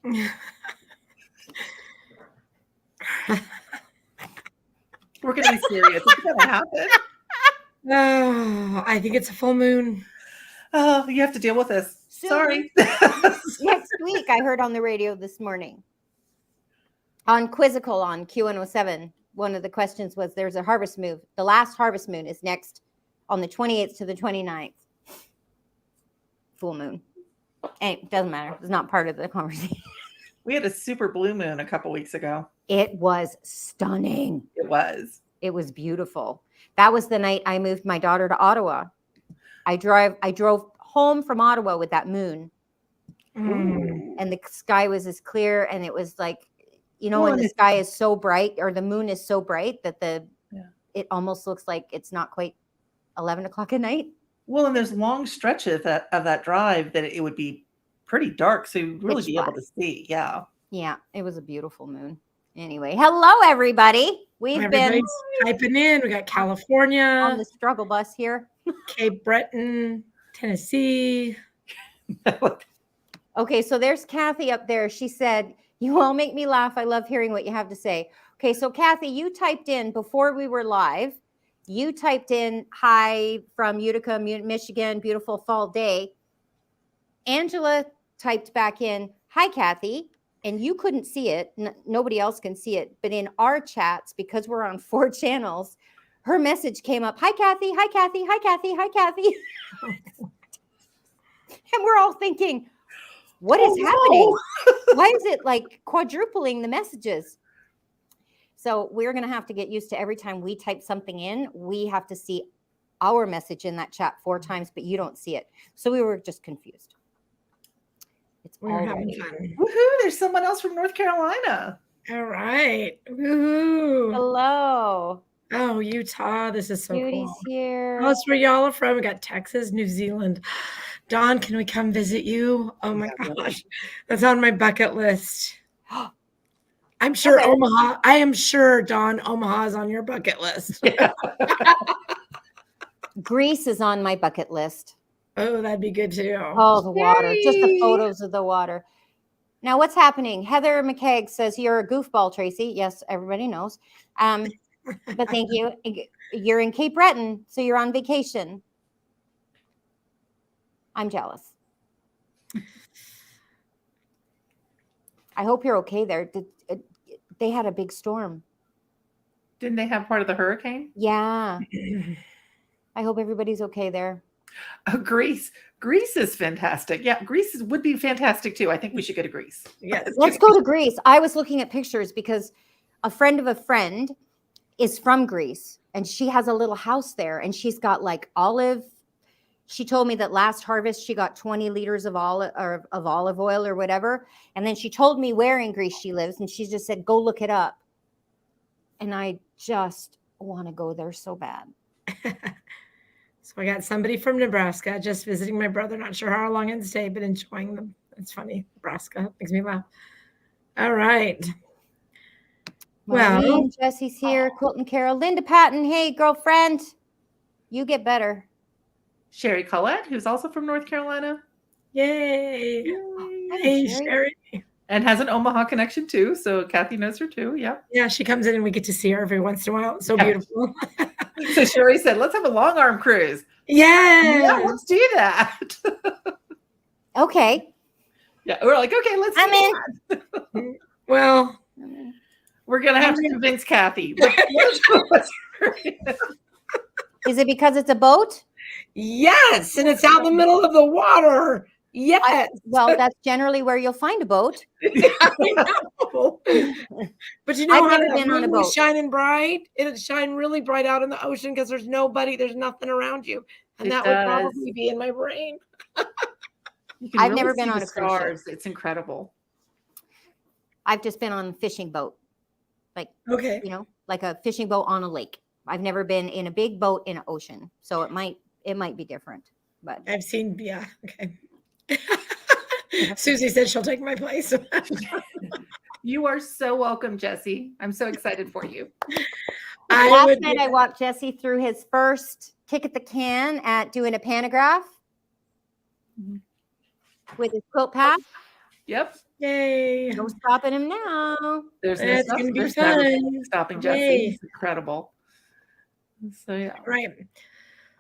We're going to be serious. It's going to happen. Oh, I think it's a full moon. Oh, you have to deal with this. Soon. Sorry. Next week, I heard on the radio this morning on Quizzical on Q107. One of the questions was there's a harvest moon. The last harvest moon is next on the 28th to the 29th. Full moon. And it doesn't matter. It's not part of the conversation. We had a super blue moon a couple weeks ago. It was stunning. It was. It was beautiful. That was the night I moved my daughter to Ottawa. I drove home from Ottawa with that moon. And the sky was as clear, and it was like, you know, when the sky is so bright, or the moon is so bright that it almost looks like it's not quite 11 o'clock at night. Well, and there's long stretches of that drive that it would be pretty dark, so you'd really be able to see. Yeah. Yeah, it was a beautiful moon. Anyway, hello everybody. We've been typing in. We got California on the struggle bus here. Cape Breton, Tennessee. Okay, so there's Cathy up there. She said, "You all make me laugh. I love hearing what you have to say." Okay, so Cathy, you typed in before we were live. You typed in, "Hi from Utica, Michigan, beautiful fall day." Angela typed back in, "Hi, Cathy." And you couldn't see it. Nobody else can see it. But in our chats, because we're on 4 channels, her message came up, "Hi, Cathy. Hi, Cathy. Hi, Cathy. Hi, Cathy." And we're all thinking, what is happening? Why is it like quadrupling the messages? So we're going to have to get used to every time we type something in, we have to see our message in that chat 4 times, but you don't see it. So we were just confused. We're having fun. Woohoo! There's someone else from North Carolina. All right. Woohoo! Hello. Oh, Utah. This is so Beauty's cool. here. That's where y'all are from. We got Texas, New Zealand. Dawn, can we come visit you? Oh my gosh. That's on my bucket list. I'm sure Omaha. I am sure, Dawn, Omaha is on your bucket list. Yeah. Greece is on my bucket list. Oh, that'd be good too. Oh, the water. Just the photos of the water. Now, what's happening? Heather McKegg says, "You're a goofball, Tracey." Yes, everybody knows. But thank you. You're in Cape Breton, so you're on vacation. I'm jealous. I hope you're okay there. They had a big storm. Didn't they have part of the hurricane? Yeah. I hope everybody's okay there. Oh, Greece. Greece is fantastic. Yeah, Greece would be fantastic too. I think we should go to Greece. Yes. Let's go to Greece. I was looking at pictures because a friend of a friend is from Greece, and she has a little house there, and she's got like olive. She told me that last harvest she got 20 liters of olive oil or whatever. And then she told me where in Greece she lives, and she just said, "Go look it up." And I just want to go there so bad. So I got somebody from Nebraska just visiting my brother. Not sure how long I'd stay, but enjoying them. It's funny. Nebraska makes me laugh. All right. Well, Jesse's here. Quilting Carol. Linda Patton. Hey, girlfriend. You get better. Sherry Collette, who's also from North Carolina. Yay. Hey, Sherry. And has an Omaha connection too. So Cathy knows her too. Yeah. Yeah, she comes in and we get to see her every once in a while. It's so beautiful. So Sherry said, "Let's have a long arm cruise." Yeah, let's do that. Okay. Yeah, we're like, okay, let's. I'm in. Well, we're gonna have to convince Cathy. Is it because it's a boat? Yes, and it's out in the middle of the water. Yes. Well, that's generally where you'll find a boat. I know. But you know, I've never been on a boat. Shining bright. It'll shine really bright out in the ocean because there's nobody, there's nothing around you. And that would probably be in my brain. I've never been on a cruise ship. It's incredible. I've just been on a fishing boat. Like, okay, you know, like a fishing boat on a lake. I've never been in a big boat in an ocean. So it might be different. But I've seen, yeah, okay. Susie said she'll take my place. You are so welcome, Jesse. I'm so excited for you. Last night I walked Jesse through his first kick at the can at doing a pantograph with his quilt path. Yep. Yay. No stopping him now. There's no It's stuff. gonna be There's never fun. stopping Jesse. Yay. He's incredible. So yeah. Right.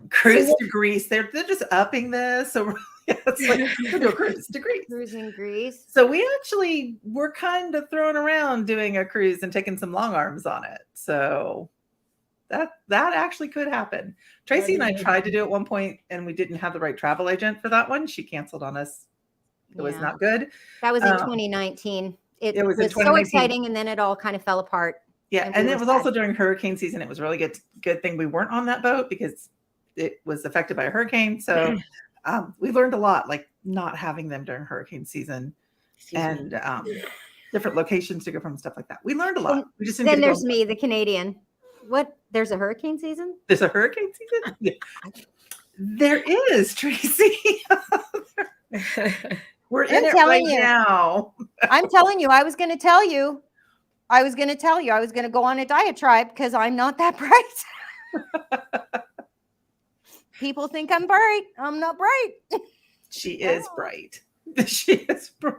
Cruise So to Greece. They're just upping this. So it's like we'll go cruise to Greece. Cruising Greece. So we actually were kind of throwing around doing a cruise and taking some long arms on it. So that actually could happen. Tracey and I tried to do it at one point and we didn't have the right travel agent for that one. She canceled on us. It was not good. That was in 2019. It was in so exciting, and then it all kind of fell apart. Yeah, and it was also during hurricane season. It was really good thing we weren't on that boat because it was affected by a hurricane. So we learned a lot, like not having them during hurricane season and different locations to go from, stuff like that. We learned a lot. We just then there's me, the Canadian. What? There's a hurricane season? There's a hurricane season? Yeah. There is, Tracey. We're in it right now. I'm telling you, I was going to tell you. I was going to go on a diatribe because I'm not that bright. People think I'm bright. I'm not bright. She is bright. She is bright.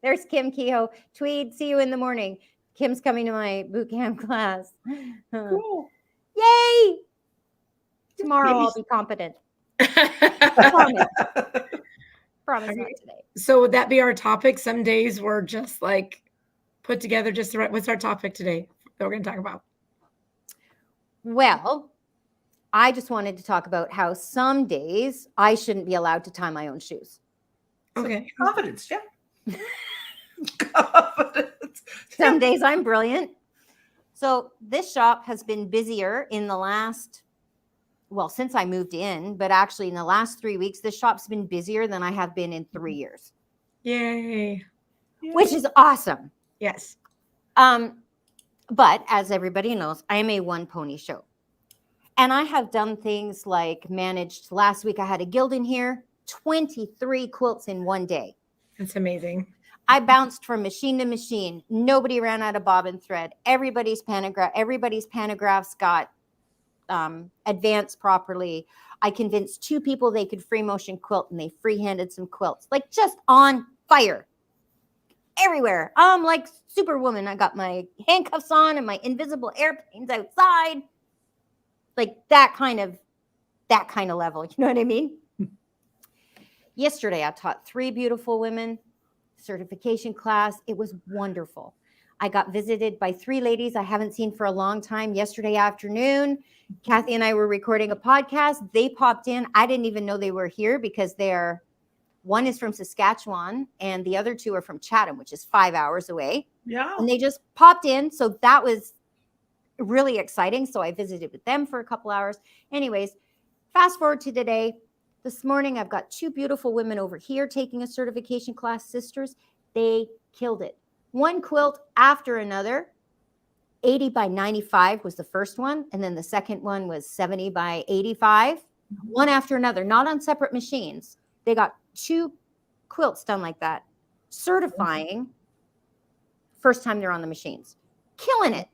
There's Kim Kehoe. Tweed, see you in the morning. Kim's coming to my boot camp class. Cool. Yay! Tomorrow I'll be competent. Promise. Promise not today. So would that be our topic? Some days we're just like put together just the right. What's our topic today that we're going to talk about? Well, I just wanted to talk about how some days I shouldn't be allowed to tie my own shoes. Okay. So, confidence, yeah. Confidence. Some days I'm brilliant. So this shop has been busier in the last, since I moved in, but actually in the last 3 weeks, this shop's been busier than I have been in 3 years. Yay. Which is awesome. Yes. But as everybody knows, I am a one pony show. And I have done things like managed, last week I had a guild in here, 23 quilts in one day. That's amazing. I bounced from machine to machine. Nobody ran out of bobbin thread. Everybody's panographs got advanced properly. I convinced 2 people they could free motion quilt, and they free-handed some quilts, like just on fire everywhere. I'm like Superwoman. I got my handcuffs on and my invisible airplanes outside, like that kind of level. You know what I mean? Yesterday, I taught 3 beautiful women certification class. It was wonderful. I got visited by 3 ladies I haven't seen for a long time. Yesterday afternoon, Cathy and I were recording a podcast. They popped in. I didn't even know they were here because one is from Saskatchewan and the other 2 are from Chatham, which is 5 hours away. Yeah. And they just popped in. So that was really exciting. So I visited with them for a couple hours. Anyways, fast forward to today. This morning, I've got 2 beautiful women over here taking a certification class, sisters. They killed it. One quilt after another. 80 by 95 was the first one. And then the second one was 70 by 85. One after another, not on separate machines. They got 2 quilts done like that. Certifying. First time they're on the machines. Killing it.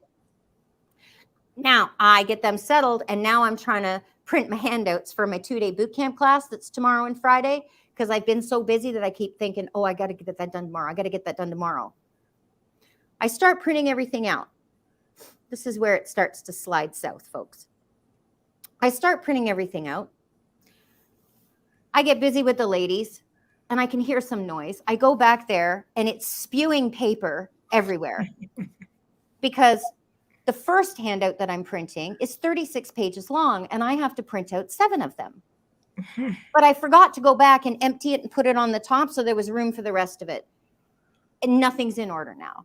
Now I get them settled, and now I'm trying to print my handouts for my 2-day boot camp class that's tomorrow and Friday, because I've been so busy that I keep thinking, I got to get that done tomorrow. I start printing everything out. This is where it starts to slide south, folks. I start printing everything out. I get busy with the ladies, and I can hear some noise. I go back there, and it's spewing paper everywhere because the first handout that I'm printing is 36 pages long, and I have to print out 7 of them. But I forgot to go back and empty it and put it on the top, so there was room for the rest of it. And nothing's in order now.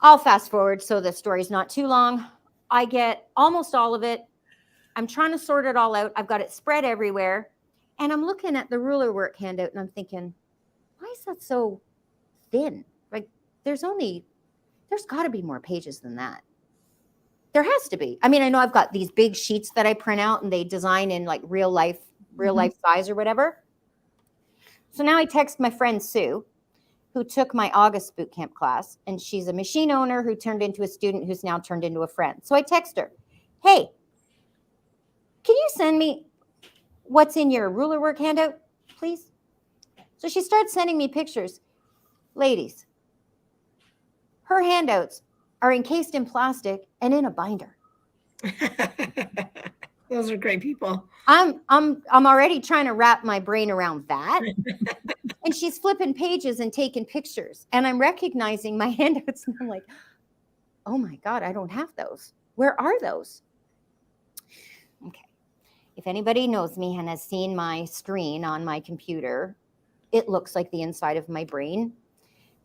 I'll fast forward so the story's not too long. I get almost all of it. I'm trying to sort it all out. I've got it spread everywhere. And I'm looking at the ruler work handout, and I'm thinking, why is that so thin? Like, there's got to be more pages than that. There has to be. I mean, I know I've got these big sheets that I print out and they design in like real life size or whatever. So now I text my friend Sue, who took my August boot camp class, and she's a machine owner who turned into a student who's now turned into a friend. So I text her, hey, can you send me what's in your ruler work handout, please? So she starts sending me pictures. Ladies, her handouts are encased in plastic and in a binder. Those are great people. I'm already trying to wrap my brain around that. And she's flipping pages and taking pictures. And I'm recognizing my handouts. And I'm like, oh my God, I don't have those. Where are those? Okay. If anybody knows me and has seen my screen on my computer, it looks like the inside of my brain.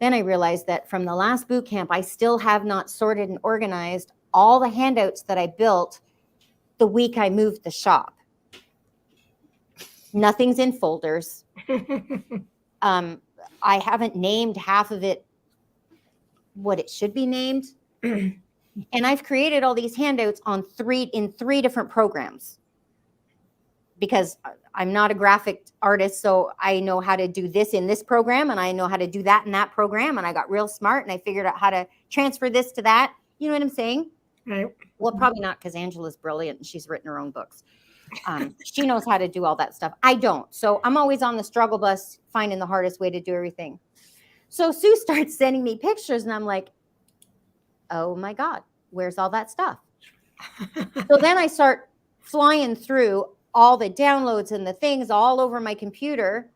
Then I realized that from the last boot camp, I still have not sorted and organized all the handouts that I built the week I moved the shop. Nothing's in folders. I haven't named half of it what it should be named. And I've created all these handouts in three different programs because I'm not a graphic artist. So I know how to do this in this program and I know how to do that in that program. And I got real smart and I figured out how to transfer this to that. You know what I'm saying? Right. Well, probably not because Angela's brilliant and she's written her own books. She knows how to do all that stuff. I don't. So I'm always on the struggle bus finding the hardest way to do everything. So Sue starts sending me pictures and I'm like, oh my God, where's all that stuff? So then I start flying through all the downloads and the things all over my computer.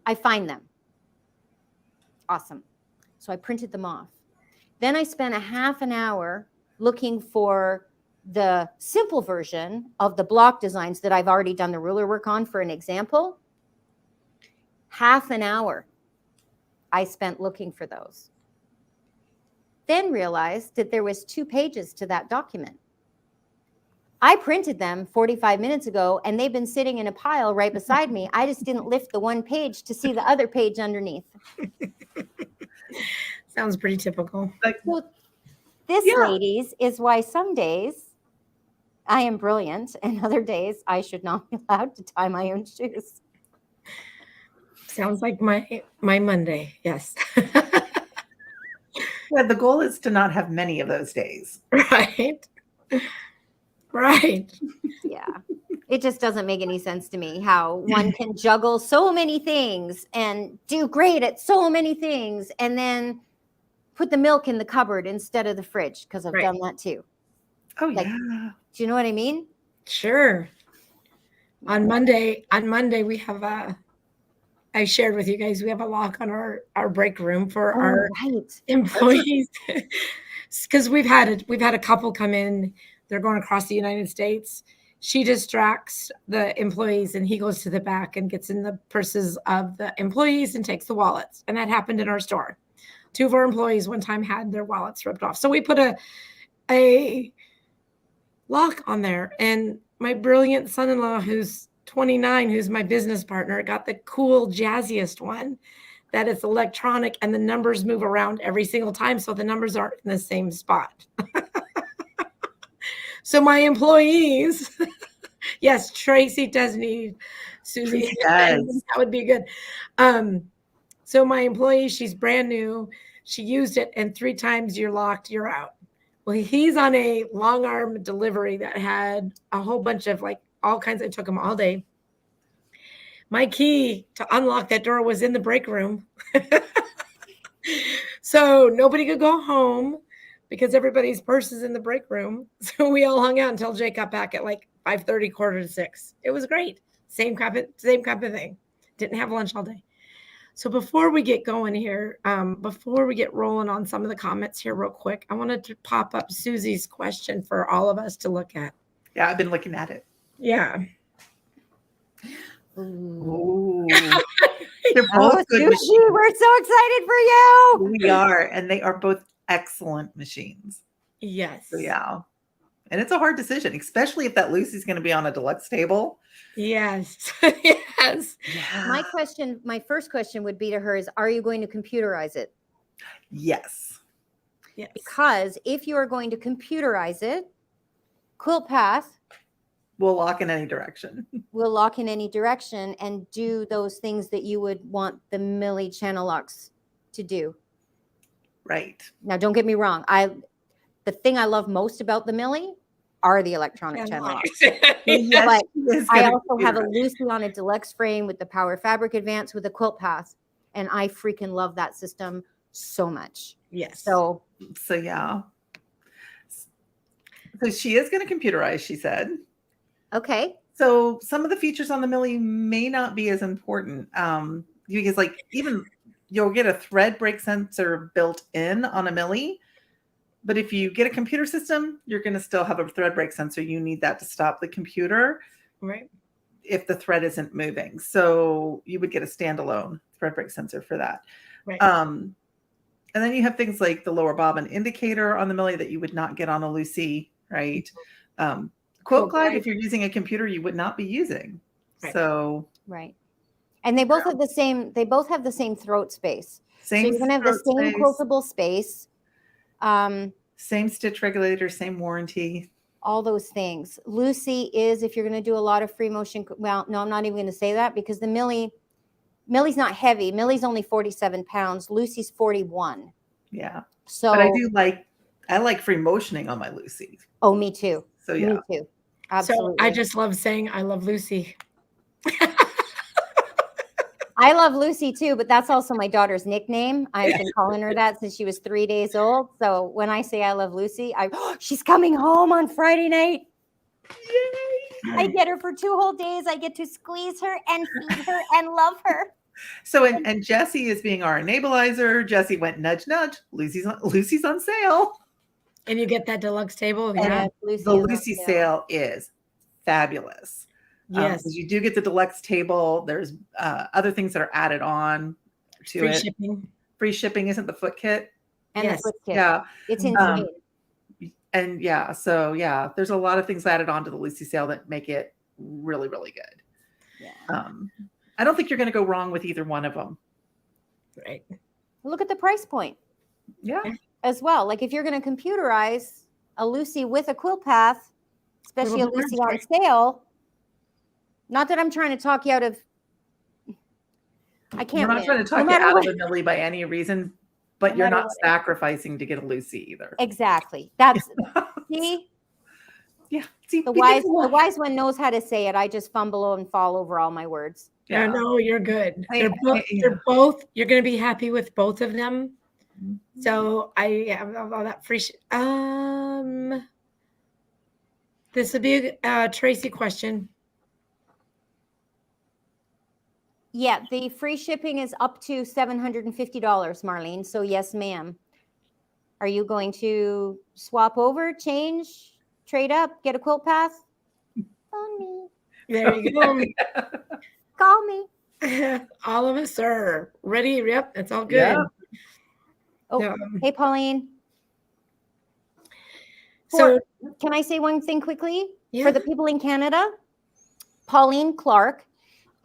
I find them. Awesome. So I printed them off. Then I spent a half an hour looking for the simple version of the block designs that I've already done the ruler work on for an example. Half an hour I spent looking for those. Then realized that there was 2 pages to that document. I printed them 45 minutes ago and they've been sitting in a pile right beside me. I just didn't lift the one page to see the other page underneath. Sounds pretty typical. So this, ladies, is why some days I am brilliant and other days I should not be allowed to tie my own shoes. Sounds like my Monday. Yes. Yeah, the goal is to not have many of those days. Right. Right. Yeah. It just doesn't make any sense to me how one can juggle so many things and do great at so many things and then put the milk in the cupboard instead of the fridge, because I've done that too. Oh, Like, yeah. do you know what I mean? Sure. On Monday we have I shared with you guys, we have a lock on our break room for our employees. Because we've had a couple come in, they're going across the United States. She distracts the employees and he goes to the back and gets in the purses of the employees and takes the wallets. And that happened in our store. 2 of our employees one time had their wallets ripped off. So we put a lock on there. And my brilliant son-in-law, who's 29, who's my business partner, got the cool, jazziest one that it's electronic and the numbers move around every single time. So the numbers aren't in the same spot. So my employees, yes, Tracey does need Susie. That would be good. So my employee, she's brand new. She used it and 3 times you're locked, you're out. Well, he's on a long arm delivery that had a whole bunch of all kinds. It took him all day. My key to unlock that door was in the break room. So nobody could go home because everybody's purse is in the break room. So we all hung out until Jake got back at 5:30, 5:45. It was great. Same kind of thing. Didn't have lunch all day. So before we get going here, before we get rolling on some of the comments here real quick, I wanted to pop up Susie's question for all of us to look at. Yeah, I've been looking at it. Yeah. Ooh. They're both good Susie, machines. we're so excited for you. We are, and they are both excellent machines. Yes. So yeah. And it's a hard decision, especially if that Lucy's going to be on a deluxe table. Yes. Yes. Yeah. My first question would be to her is, are you going to computerize it? Yes. Yes. Because if you are going to computerize it, Quilt Path We'll lock in any direction. will lock in any direction and do those things that you would want the Millie channel locks to do. Right. Now, don't get me wrong. The thing I love most about the Millie are the electronic channel locks. Yes, But she is I gonna also have a computerize. Lucy on a deluxe frame with the Power Fabric Advance with a quilt path. And I freaking love that system so much. Yes. So So yeah. So she is going to computerize, she said. okay. So some of the features on the Millie may not be as important. Because like even you'll get a thread break sensor built in on a Millie. But if you get a computer system, you're going to still have a thread break sensor. You need that to stop the computer Right. if the thread isn't moving. So you would get a standalone thread break sensor for that. Right. And then you have things like the lower bobbin indicator on the Millie that you would not get on a Lucy, right? Quilt Glide, if you're using a computer, you would not be using. Right. So Right. And they both have the same, throat space. same So you're gonna have the throat same space, quiltable space. same stitch regulator, same warranty. All those things. Lucy is, if you're going to do a lot of free motion, well, no, I'm not even going to say that because the Millie's not heavy. Millie's only 47 pounds. Lucy's 41. Yeah. So, But I like free motioning on my Lucy. oh, me too. So yeah. Me too. Absolutely. So I just love saying I love Lucy. I love Lucy too, but that's also my daughter's nickname. I've been calling her that since she was 3 days old. So when I say I love Lucy, she's coming home on Friday night. Yay! I get her for 2 whole days. I get to squeeze her and feed her and love her. So and Jessie is being our enableizer. Jessie went nudge nudge. Lucy's on sale. And you get that deluxe table. And Yeah. the Lucy sale is fabulous. Yes. You do get the deluxe table. There's other things that are added on to Free it. shipping. Free shipping isn't the foot kit. And Yes. the foot kit. Yeah. It's insane. And yeah, so yeah, there's a lot of things added on to the Lucy sale that make it really, really good. Yeah. I don't think you're going to go wrong with either one of them. Right. Look at the price point. Yeah. As well. Like if you're going to computerize a Lucy with a quilt path, especially a Lucy on sale. Not that I'm trying to talk you out of. I can't. We're not trying to talk you out of the Millie by any reason, but you're not sacrificing to get a Lucy either. Exactly. That's see. Yeah. See, the wise one knows how to say it. I just fumble and fall over all my words. Yeah. No, you're good. They're both. You're going to be happy with both of them. So I have all that free. This would be a Tracey question. Yeah, the free shipping is up to $750, Marlene. So yes, ma'am. Are you going to swap over, change, trade up, get a quilt path? Phone me. There you go. Call me. All of us are ready. Yep, it's all good. Yeah. Oh, hey, Pauline. So can I say one thing quickly? Yeah. For the people in Canada, Pauline Clark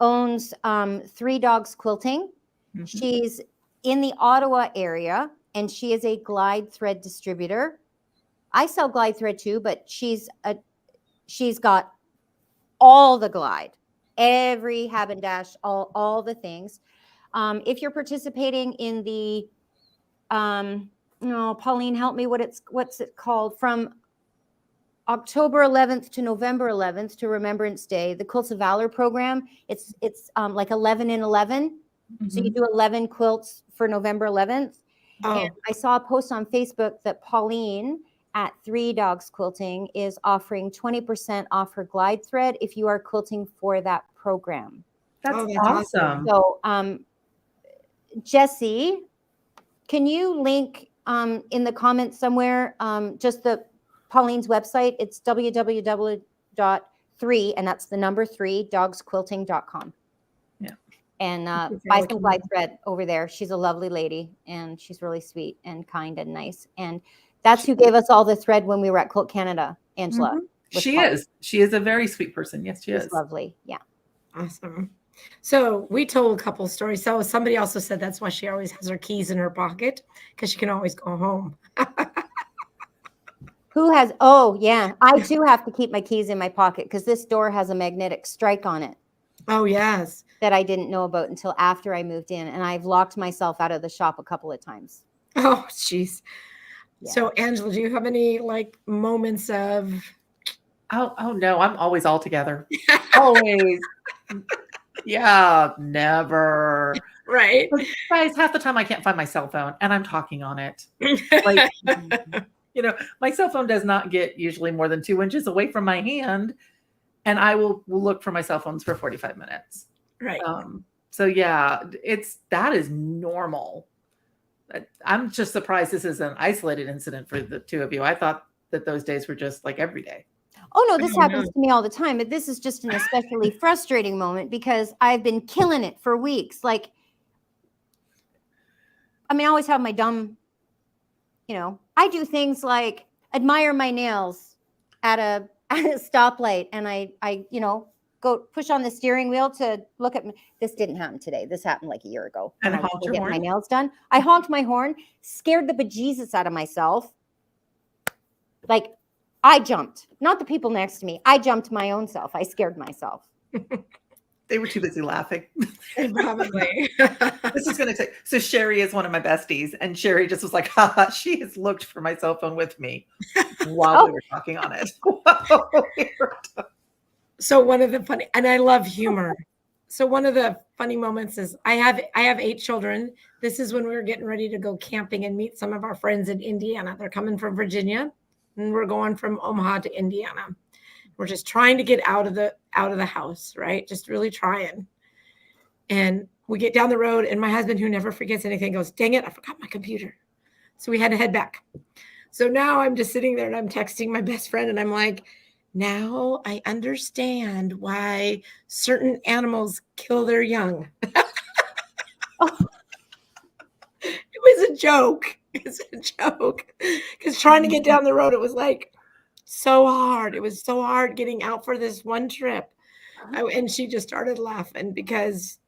owns 3 Dogs Quilting. Mm-hmm. She's in the Ottawa area, and she is a glide thread distributor. I sell glide thread too, but she's got all the glide, every Habendash, all the things. If you're participating in the, Pauline, help me. What's it called? From October 11th to November 11th to Remembrance Day, the Quilts of Valor program. It's like 11 in 11. Mm-hmm. So you do 11 quilts for November 11th. Oh. And I saw a post on Facebook that Pauline at 3 Dogs Quilting is offering 20% off her glide thread if you are quilting for that program. That's awesome. So, Jessie, can you link in the comments somewhere just the Pauline's website? It's www.3, and that's the number 3, dogsquilting.com. Yeah. And buy some glide thread over there. She's a lovely lady, and she's really sweet and kind and nice. And that's who gave us all the thread when we were at Quilt Canada, Angela. Mm-hmm. She is a very sweet person. Yes, she is. Lovely. Yeah. Awesome. So we told a couple of stories. So somebody also said that's why she always has her keys in her pocket, because she can always go home. Who has? Oh, yeah. I too have to keep my keys in my pocket because this door has a magnetic strike on it. Oh, yes. That I didn't know about until after I moved in. And I've locked myself out of the shop a couple of times. Oh, jeez. Yeah. So, Angela, do you have any moments of Oh no, I'm always all together. Always. Yeah, never. Right. Like, guys, half the time I can't find my cell phone and I'm talking on it. Like, my cell phone does not get usually more than 2 inches away from my hand, and I will look for my cell phones for 45 minutes. Right. So yeah, that is normal. I'm just surprised this is an isolated incident for the two of you. I thought that those days were just like every day. Oh no, this Oh, happens no. to me all the time, but this is just an especially frustrating moment because I've been killing it for weeks. Like, I mean, I always have my dumb, I do things like admire my nails at a stoplight, and I go push on the steering wheel to look at this. Didn't happen today. This happened like a year ago And when I was honked still your getting my horn? nails done. I honked my horn, scared the bejesus out of myself. Like, I jumped, not the people next to me. I jumped my own self. I scared myself. They were too busy laughing. Probably. This is going to take. So Sherry is one of my besties, and Sherry just was like, haha, she has looked for my cell phone with me while we were talking on it. So one of the funny, and I love humor. So one of the funny moments is I have 8 children. This is when we were getting ready to go camping and meet some of our friends in Indiana. They're coming from Virginia, and we're going from Omaha to Indiana. We're just trying to get out of the house, right? Just really trying. And we get down the road, and my husband, who never forgets anything, goes, "Dang it, I forgot my computer." So we had to head back. So now I'm just sitting there and I'm texting my best friend, and I'm like, now I understand why certain animals kill their young. Oh. It was a joke. It's a joke. Because trying to get down the road, it was like so hard. It was so hard getting out for this one trip. And she just started laughing because,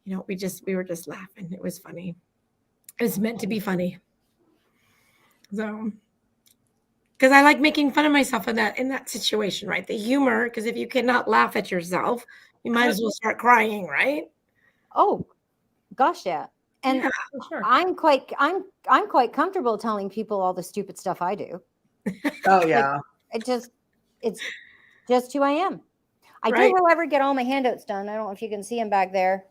we were just laughing. It was funny. It was meant to be funny. So, because I like making fun of myself in that situation, right? The humor, because if you cannot laugh at yourself, you might as well start crying, right? Oh, gosh, yeah. And Yeah, sure. I'm quite comfortable telling people all the stupid stuff I do. Oh yeah. It's just who I am. I right. did, however, get all my handouts done. I don't know if you can see them back there.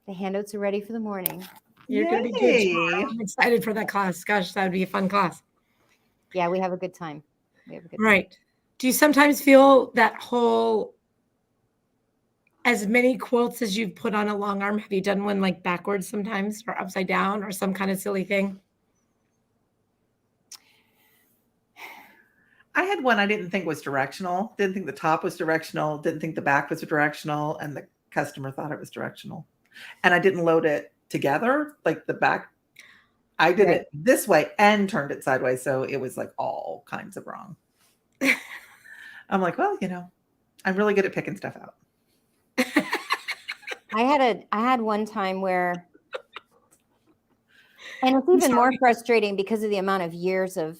The handouts are ready for the morning. You're going to be good tomorrow. I'm excited for that class. Gosh, that would be a fun class. Yeah, we have a good time. Right. Do you sometimes feel that whole, as many quilts as you've put on a long arm, have you done one like backwards sometimes or upside down or some kind of silly thing? I had one I didn't think was directional. Didn't think the top was directional. Didn't think the back was directional. And the customer thought it was directional. And I didn't load it together, like the back. I did it this way and turned it sideways. So it was like all kinds of wrong. I'm like, well, I'm really good at picking stuff out. I had one time where, and it's even more frustrating because of the amount of years of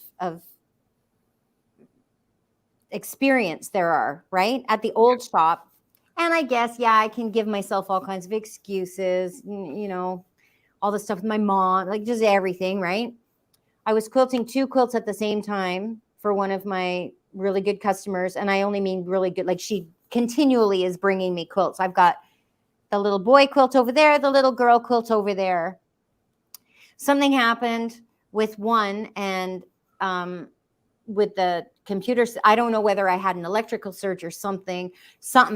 experience there are, right? At the old shop. And I guess, I can give myself all kinds of excuses, all the stuff with my mom, like just everything, right? I was quilting 2 quilts at the same time for one of my really good customers. And I only mean really good, like she continually is bringing me quilts. I've got the little boy quilt over there, the little girl quilt over there. Something happened with one, and with the computers, I don't know whether I had an electrical surge or something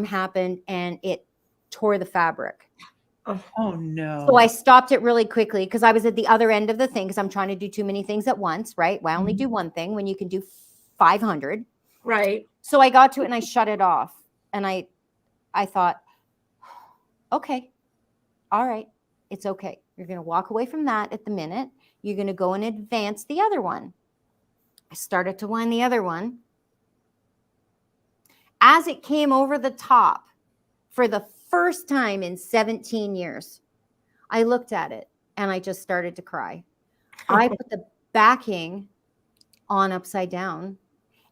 happened and it tore the fabric. Oh no. So I stopped it really quickly because I was at the other end of the thing because I'm trying to do too many things at once, right? Why only do one thing when you can do 500? Right. So I got to it and I shut it off. And I thought, okay, all right, it's okay. You're going to walk away from that at the minute. You're going to go and advance the other one. I started to wind the other one. As it came over the top for the first time in 17 years, I looked at it and I just started to cry. I put the backing on upside down.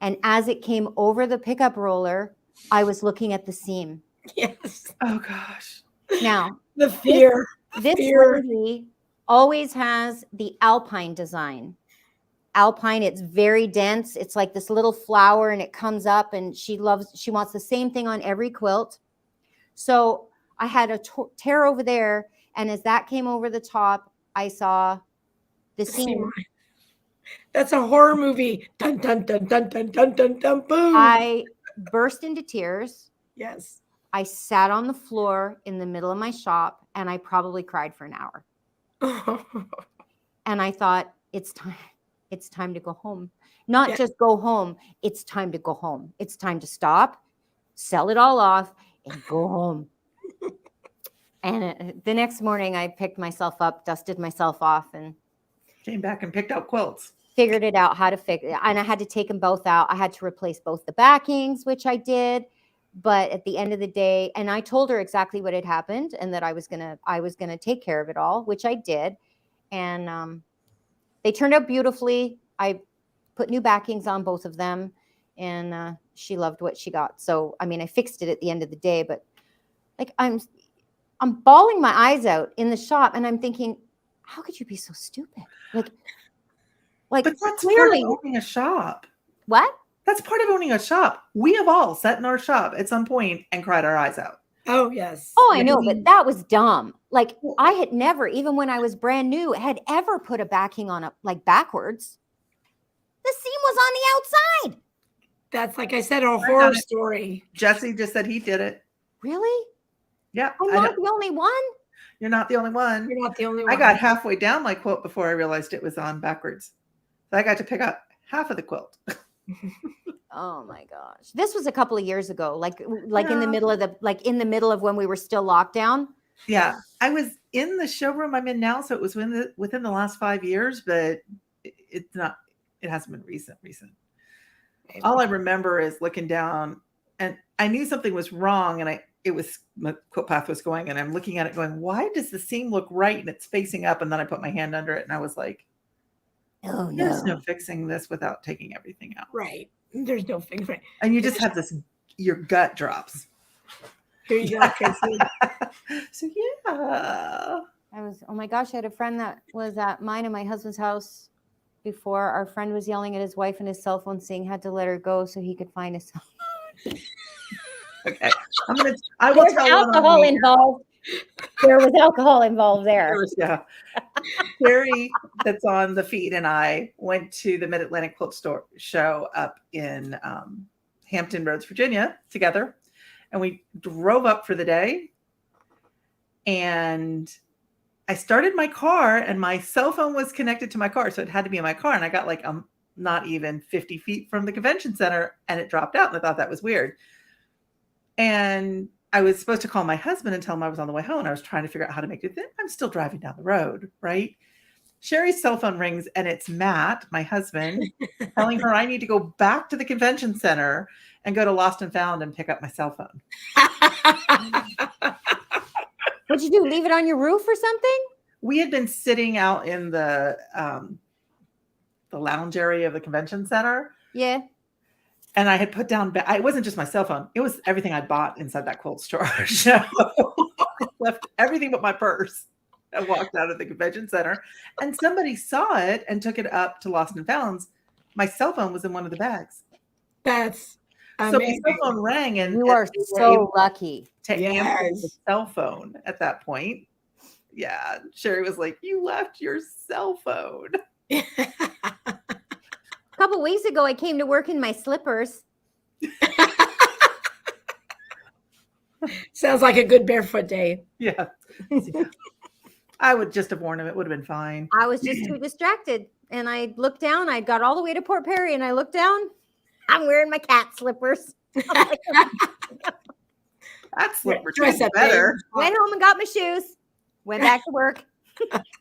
And as it came over the pickup roller, I was looking at the seam. Yes. Oh gosh. Now, the fear. This lady always has the Alpine design. alpine. It's very dense. It's like this little flower and it comes up, and she wants the same thing on every quilt. So I had a tear over there. And as that came over the top, I saw the seam. That's a horror movie. Dun, dun, dun, dun, dun, dun, dun, dun, boom. I burst into tears. Yes. I sat on the floor in the middle of my shop and I probably cried for an hour. And I thought, it's time to go home. Not just go home. It's time to go home. It's time to stop, sell it all off, and go home. And the next morning I picked myself up, dusted myself off, and came back and picked out quilts. Figured it out how to fix it. And I had to take them both out. I had to replace both the backings, which I did. But at the end of the day, and I told her exactly what had happened and that I was gonna take care of it all, which I did. And they turned out beautifully. I put new backings on both of them, and she loved what she got. So, I mean, I fixed it at the end of the day, but like I'm bawling my eyes out in the shop, and I'm thinking, how could you be so stupid? Like but that's clearly part of owning a shop. What? That's part of owning a shop. We have all sat in our shop at some point and cried our eyes out. Oh, yes. Oh, I know, but that was dumb. Like, I had never, even when I was brand new, had ever put a backing on it like backwards. The seam was on the outside. That's, like I said, a horror story. Jesse just said he did it. Really? Yeah. I'm not the only one. You're not the only one. You're not the only one. I got halfway down my quilt before I realized it was on backwards. So I got to pick up half of the quilt. Oh my gosh. This was a couple of years ago, like in the middle of when we were still locked down. Yeah. I was in the showroom I'm in now, so it was within the last 5 years, but it hasn't been recent. All I remember is looking down, and I knew something was wrong, and my quilt path was going, and I'm looking at it going, why does the seam look right and it's facing up? And then I put my hand under it and I was like, oh, there's no. no fixing this without taking everything out. Right. There's no fixing. Right. And you just have this, your gut drops. Here you go, Tracy. So yeah. Oh my gosh, I had a friend that was at mine and my husband's house before. Our friend was yelling at his wife and his cell phone saying had to let her go so he could find a cell phone. Okay. I will tell alcohol involved. There was alcohol involved there. Yeah. Terry, that's on the feed, and I went to the Mid-Atlantic Quilt Store show up in Hampton Roads, Virginia together. And we drove up for the day. And I started my car, and my cell phone was connected to my car. So it had to be in my car. And I got like not even 50 feet from the convention center, and it dropped out. And I thought that was weird. And I was supposed to call my husband and tell him I was on the way home. And I was trying to figure out how to make it. Then I'm still driving down the road, right? Sherry's cell phone rings, and it's Matt, my husband, telling her I need to go back to the convention center and go to Lost and Found and pick up my cell phone. What'd you do? Leave it on your roof or something? We had been sitting out in the lounge area of the convention center. Yeah. And I had put down, it wasn't just my cell phone. It was everything I bought inside that quilt store. So I left everything but my purse. I walked out of the convention center, and somebody saw it and took it up to Lost and Found's. My cell phone was in one of the bags. That's so my cell phone rang, and you are so lucky to answer the cell phone at that point. Yeah, Sherry was like, "You left your cell phone." A couple weeks ago, I came to work in my slippers. Sounds like a good barefoot day. Yeah. I would just have worn them. It would have been fine. I was just too distracted. And I looked down. I got all the way to Port Perry, and I looked down. I'm wearing my cat slippers. That slipper tastes better. Went home and got my shoes. Went back to work.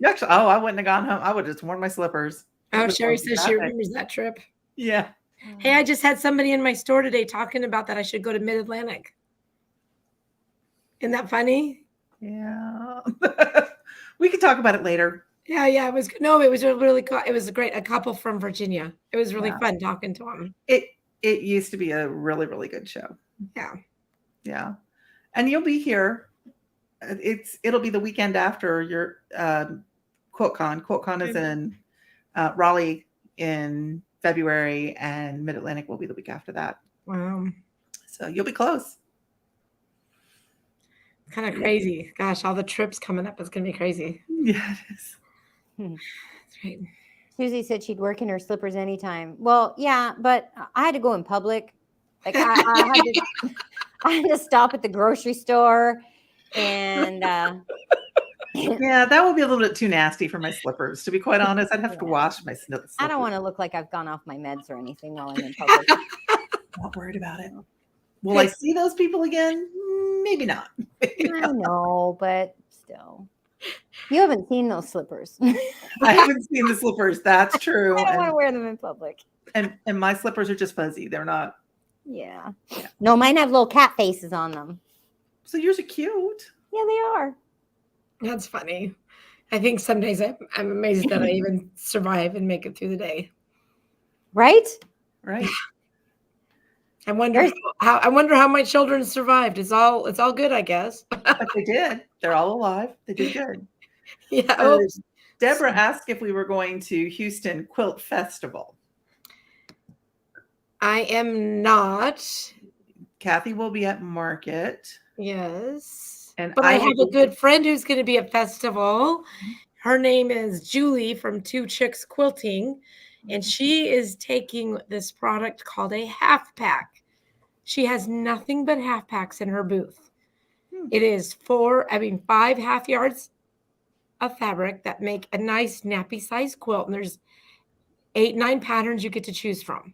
Actually, I wouldn't have gone home. I would have just worn my slippers. Oh, Sherry says she remembers that trip. Yeah. Hey, I just had somebody in my store today talking about that I should go to Mid-Atlantic. Isn't that funny? Yeah. We could talk about it later. Yeah. It was really cool. It was a couple from Virginia. It was really fun talking to them. It used to be a really, really good show. Yeah. Yeah. And you'll be here. It'll be the weekend after your QuiltCon. QuiltCon is in Raleigh in February, and Mid-Atlantic will be the week after that. Wow. So you'll be close. Kind of crazy. Gosh, all the trips coming up is going to be crazy. Yeah, it is. That's right. Susie said she'd work in her slippers anytime. Well, yeah, but I had to go in public. Like I had to stop at the grocery store, and Yeah, that would be a little bit too nasty for my slippers. To be quite honest, I'd have to Yeah. wash my slippers. I don't want to look like I've gone off my meds or anything while I'm in public. Not worried about it. Will I see those people again? Maybe not. I know, but still. You haven't seen those slippers. I haven't seen the slippers. That's true. I don't want to wear them in public. And my slippers are just fuzzy. They're not. Yeah. No, mine have little cat faces on them. So yours are cute. Yeah, they are. That's funny. I think some days I'm amazed that I even survive and make it through the day. Right? Right. I wonder how my children survived. It's all good, I guess. But they did. They're all alive. They did good. Yeah. So Deborah asked if we were going to Houston Quilt Festival. I am not. Cathy will be at Market. Yes. And But I have a good friend who's going to be at festival. Her name is Julie from Two Chicks Quilting, and she is taking this product called a half pack. She has nothing but half packs in her booth. It is 5 half yards of fabric that make a nice nappy size quilt, and there's 8-9 patterns you get to choose from.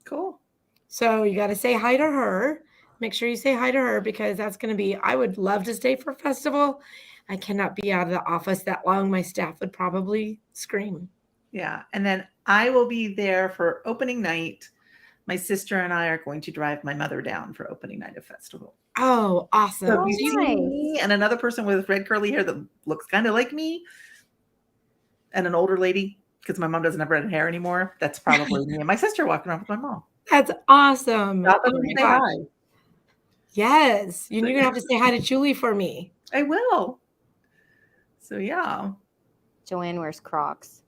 Cool. So you got to say hi to her. Make sure you say hi to her, because that's going to be, I would love to stay for festival. I cannot be out of the office that long. My staff would probably scream. Yeah. And then I will be there for opening night. My sister and I are going to drive my mother down for opening night of festival. Oh, awesome. So if you nice. see me and another person with red curly hair that looks kind of like me, and an older lady, because my mom doesn't have red hair anymore, that's probably me and my sister walking around with my mom. That's awesome. Stop Oh and my say gosh. hi. Yes. You're going to have to say hi to Julie for me. I will. So yeah. Joanne wears Crocs.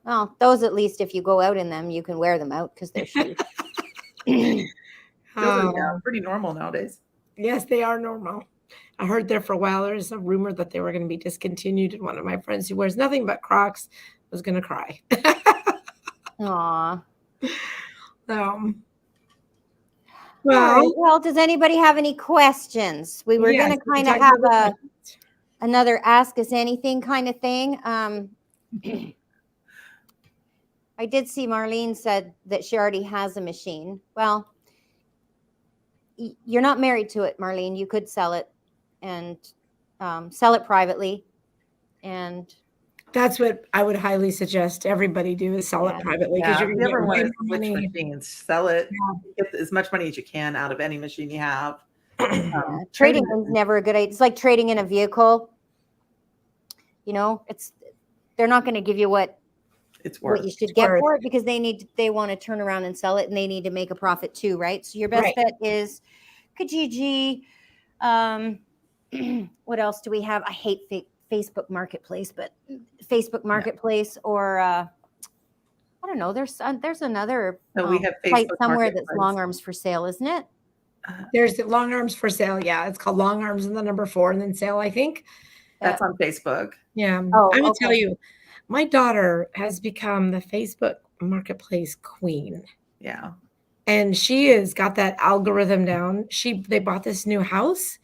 Well, those at least if you go out in them, you can wear them out because they're shoes. Those Oh, are pretty normal nowadays. yes, they are normal. I heard there for a while, there's a rumor that they were going to be discontinued, and one of my friends who wears nothing but Crocs was going to cry. Aw. Well, Does anybody have any questions? We were yes, going to we kind of talked have about another Ask Us Anything kind of thing. I did see Marlene said that she already has a machine. Well, you're not married to it, Marlene. You could sell it and sell it privately. And that's what I would highly suggest everybody do, is sell it privately, because Yeah, you're if going you to ever get way want more to switch money. machines, sell it. Get as much money as you can out of any machine you have. trading is never a good idea. It's like trading in a vehicle. You know, they're not going to give you what It's worth. you should get for it, because they want to turn around and sell it, and they need to make a profit too, right? So your best bet is Kijiji. What else do we have? I hate Facebook Marketplace, but Facebook Marketplace or I don't know. There's another So we have site Facebook somewhere that's Marketplace. Long Arms for Sale, isn't it? There's the Long Arms for Sale. Yeah, it's called Long Arms and the number 4 and then sale, I think. That's on Facebook. Yeah. Oh, I will okay. tell you, my daughter has become the Facebook Marketplace queen. Yeah. And she has got that algorithm down. They bought this new house,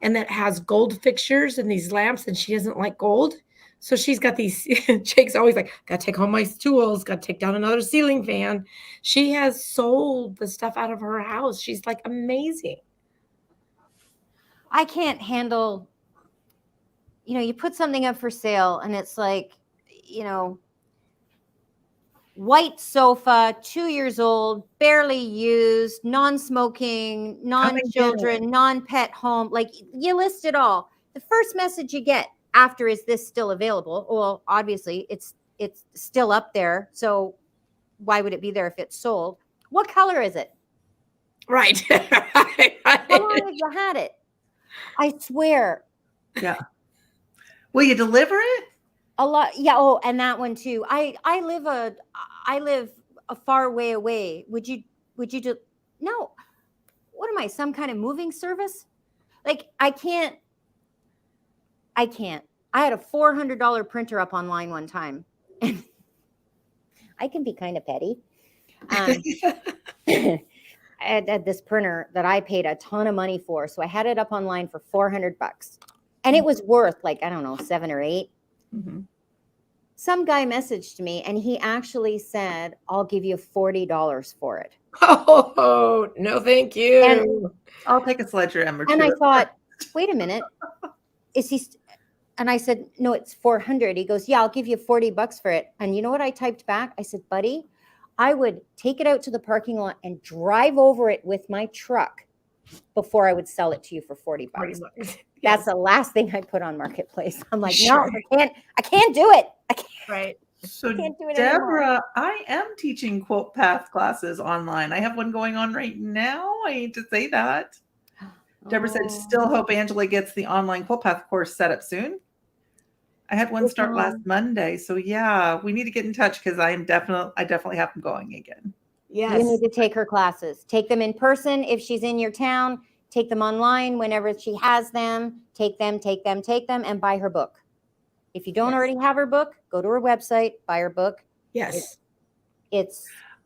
and that has gold fixtures and these lamps, and she doesn't like gold. So she's got these, Jake's always like, gotta take home my tools, gotta take down another ceiling fan. She has sold the stuff out of her house. She's like amazing. I can't handle, you put something up for sale and it's like, white sofa, 2 years old, barely used, non-smoking, non-children, non-pet home. Like, you list it all. The first message you get after is this still available? Well, obviously it's still up there. So why would it be there if it's sold? What color is it? Right. How long have you had it? I swear. Yeah. Will you deliver it? A lot. Yeah. Oh, and that one too. I live I live a far way away. Would you do? No. What am I? Some kind of moving service? Like I can't. I had a $400 printer up online one time. I can be kind of petty. I had this printer that I paid a ton of money for. So I had it up online for $400 and it was worth like, I don't know, 7 or 8. Mm-hmm. Some guy messaged me and he actually said, I'll give you $40 for it. Oh, no, thank you. And I'll take a sledgehammer. And I thought, wait a minute. Is he? And I said, no, it's 400. He goes, yeah, I'll give you $40 for it. And you know what I typed back? I said, buddy, I would take it out to the parking lot and drive over it with my truck before I would sell it to you for $40. That's the last thing I put on Marketplace. I'm like, no, I can't do it. I can't. Right. So can't do it Deborah, anymore. I am teaching Quilt Path classes online. I have one going on right now. I hate to say that. Deborah said, still hope Angela gets the online Quilt Path course set up soon. I had one start last Monday. So yeah, we need to get in touch because I definitely have them going again. Yes. You need to take her classes. Take them in person if she's in your town. Take them online whenever she has them. Take them, and buy her book. If you don't already have her book, go to her website, buy her book. Yes.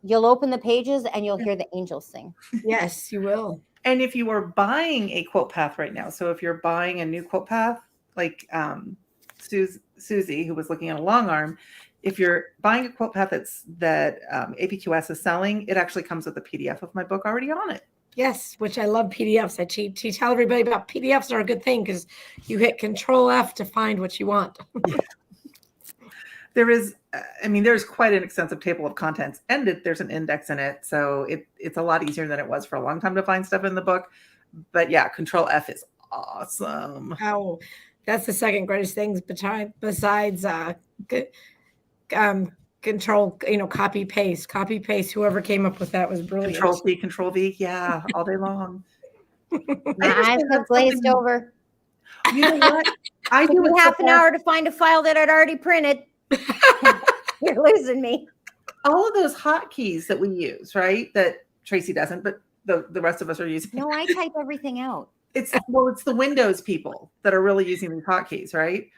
You'll open the pages and you'll hear the angels sing. Yes, you will. And if you are buying a Quilt Path right now, so if you're buying a new Quilt Path, like Susie, who was looking at a long arm, if you're buying a Quilt Path that APQS is selling, it actually comes with a PDF of my book already on it. Yes, which I love PDFs. I tell everybody about PDFs are a good thing because you hit Control F to find what you want. There's quite an extensive table of contents, and there's an index in it, so it's a lot easier than it was for a long time to find stuff in the book. But yeah, Control F is awesome. Oh, that's the second greatest thing besides control, copy paste. Whoever came up with that was brilliant. Control C, Control V, yeah, all day long. My eyes have glazed over. You know what? I do half an hour to find a file that I'd already printed. You're losing me. All of those hotkeys that we use, right? That Tracey doesn't, but the rest of us are using. No, I type everything out. It's the Windows people that are really using these hotkeys, right?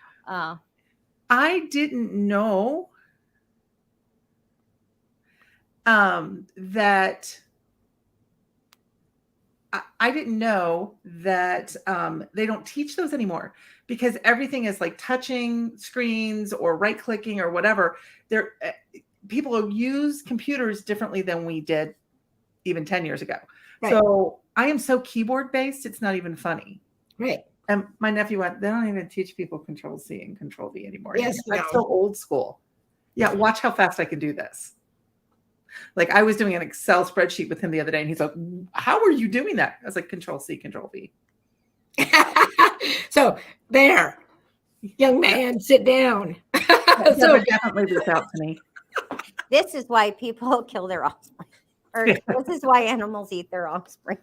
I didn't know that they don't teach those anymore because everything is like touching screens or right clicking or whatever. People use computers differently than we did even 10 years ago. Right. So I am so keyboard based, it's not even funny. Right. And my nephew went, they don't even teach people Control C and Control V anymore. Yes, that's so old school. Yeah, watch how fast I can do this. Like I was doing an Excel spreadsheet with him the other day and he's like, how are you doing that? I was like, Control C, Control V. So there, young man, sit down. So definitely this out to me. This is why people kill their offspring. This is why animals eat their offspring.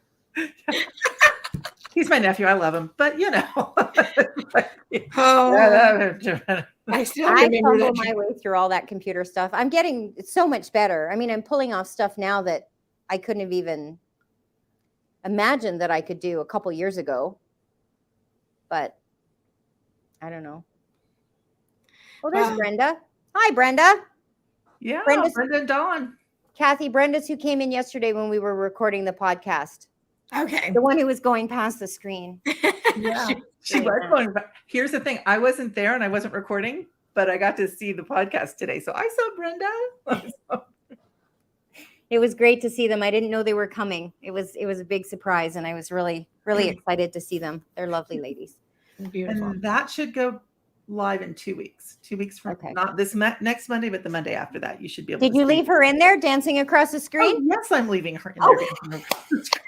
He's my nephew. I love him, but I stumble my way through all that computer stuff. I'm getting so much better. I mean, I'm pulling off stuff now that I couldn't have even imagined that I could do a couple years ago. But I don't know. Oh, there's Brenda. Hi, Brenda. Yeah, Brenda and Dawn. Cathy, Brenda's who came in yesterday when we were recording the podcast. Okay. The one who was going past the screen. Yeah. She was going back. Here's the thing. I wasn't there and I wasn't recording, but I got to see the podcast today. So I saw Brenda. It was great to see them. I didn't know they were coming. It was a big surprise. And I was really, really excited to see them. They're lovely ladies. Beautiful. And that should go live in 2 weeks. 2 weeks from not this next Monday, but the Monday after that. You should be able to. Did you leave her in there dancing across the screen? Oh, yes, I'm leaving her in there dancing across the screen.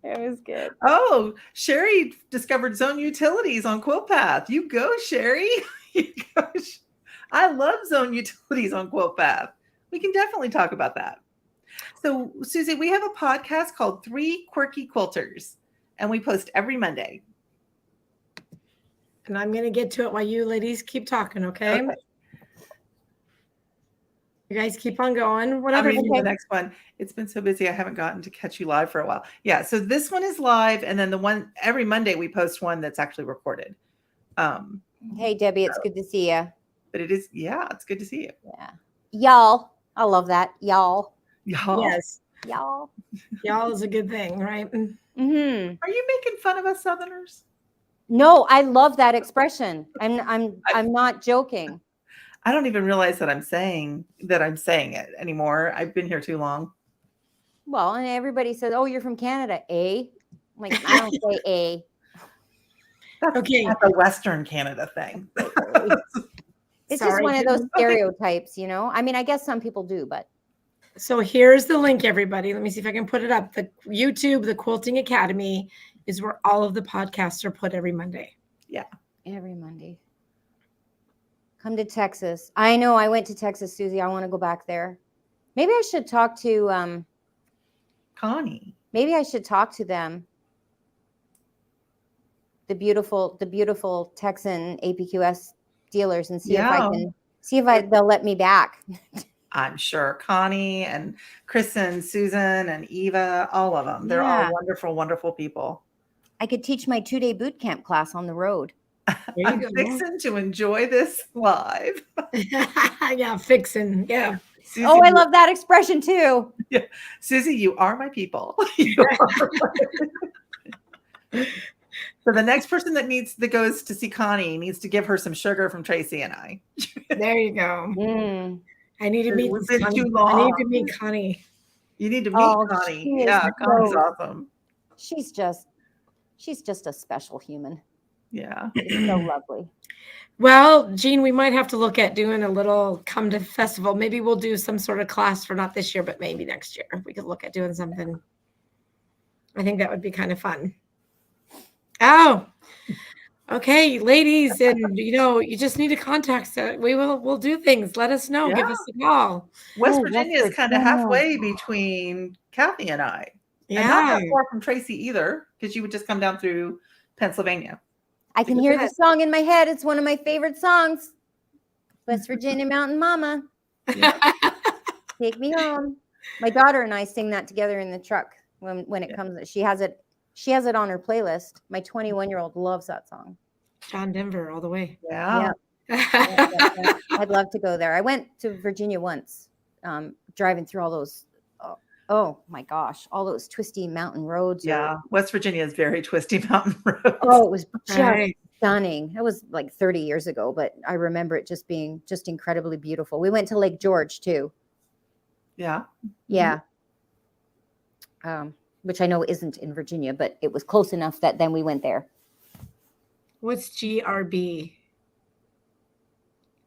It was good. Oh, Sherry discovered Zone Utilities on Quilt Path. You go, Sherry. You go. I love Zone Utilities on Quilt Path. We can definitely talk about that. So, Susie, we have a podcast called 3 Quirky Quilters, and we post every Monday. And I'm going to get to it while you ladies keep talking, okay? Okay. You guys keep on going. What I'm other reading the next one. It's been so busy, I haven't gotten to catch you live for a while. Yeah, so this one is live, and then the one every Monday we post one that's actually recorded. Hey, Debbie, it's good to see you. But it is, yeah, it's good to see you. Yeah. Y'all. I love that. Y'all. Y'all. Yes. Y'all. Y'all is a good thing, right? Mm-hmm. Are you making fun of us Southerners? No, I love that expression. I'm not joking. I don't even realize that I'm saying it anymore. I've been here too long. Well, and everybody says, "Oh, you're from Canada, eh?" I'm like, I don't say "a." That's a Western Canada thing. It's just one of those stereotypes, you know. I mean, I guess some people do, but. So here's the link, everybody. Let me see if I can put it up. The YouTube, the Quilting Academy, is where all of the podcasts are put every Monday. Yeah. Every Monday. Come to Texas. I know I went to Texas, Susie. I want to go back there. Maybe I should talk to Connie. Maybe I should talk to them. The beautiful Texan APQS dealers and see if they'll let me back. I'm sure Connie and Kristen, Susan and Eva, all of them. They're all wonderful, wonderful people. I could teach my 2-day boot camp class on the road. I'm fixing to enjoy this live. Yeah, fixing. Yeah. Susie, I love that expression too. Yeah. Susie, you are my people. So the next person that goes to see Connie needs to give her some sugar from Tracey and I. There you go. I need to meet Connie. Too long. I need to meet Connie. You need to meet Connie. Yeah, Connie's awesome. She's just a special human. Yeah. She's so lovely. Well, Jean, we might have to look at doing a little come to festival. Maybe we'll do some sort of class for not this year, but maybe next year. We could look at doing something. I think that would be kind of fun. Oh, okay, ladies, and you just need to contact us. We'll do things. Let us know. Yeah. Give us a call. West Virginia is kind of halfway between Cathy and I. Yeah. And not that far from Tracey either, because you would just come down through Pennsylvania. I can hear the song in my head. It's one of my favorite songs. West Virginia Mountain Mama. Yeah. Take me home. My daughter and I sing that together in the truck when it comes. She has it on her playlist. My 21-year-old loves that song. John Denver all the way. Yeah. I'd love to go there. I went to Virginia once, driving through all those. Oh my gosh, all those twisty mountain roads. Yeah, West Virginia is very twisty mountain roads. Oh, it was just stunning. It was like 30 years ago, but I remember it just being just incredibly beautiful. We went to Lake George too. Yeah. Yeah. Which I know isn't in Virginia, but it was close enough that then we went there. What's GRB?